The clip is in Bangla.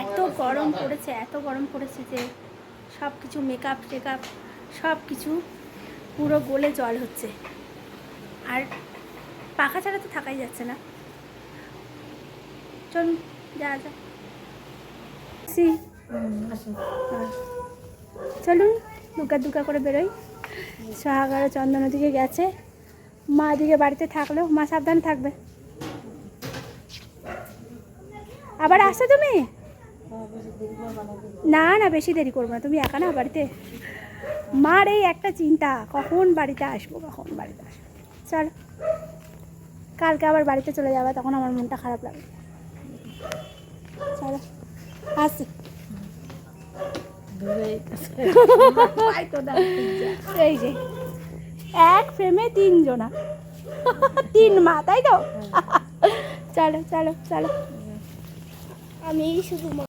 এত গরম পড়েছে, এত গরম পড়েছে যে সব কিছু মেকআপ টেকআপ সব কিছু পুরো গলে জল হচ্ছে। আর পাখা ছাড়া তো থাকাই যাচ্ছে না। চলুন যা যা চলুন দুকা দুকা করে বেরোই। সোহাগারও চন্দনের দিকে গেছে, মা দিকে বাড়িতে থাকলেও মা সাবধানে থাকবে। আবার আসছো তুমি? না না বেশি দেরি করবো না, তুমি একা না বাড়িতে। মার এই একটা চিন্তা, কখন বাড়িতে আসবো কখন বাড়িতে আসবো। চল কালকে আবার বাড়িতে চলে যাবে, তখন আমার মনটা খারাপ লাগবে। চলো আসি। এই যে এক ফ্রেমে 3 জনা 3 মা, তাই তো? চলো চলো চলো। আমি শুধু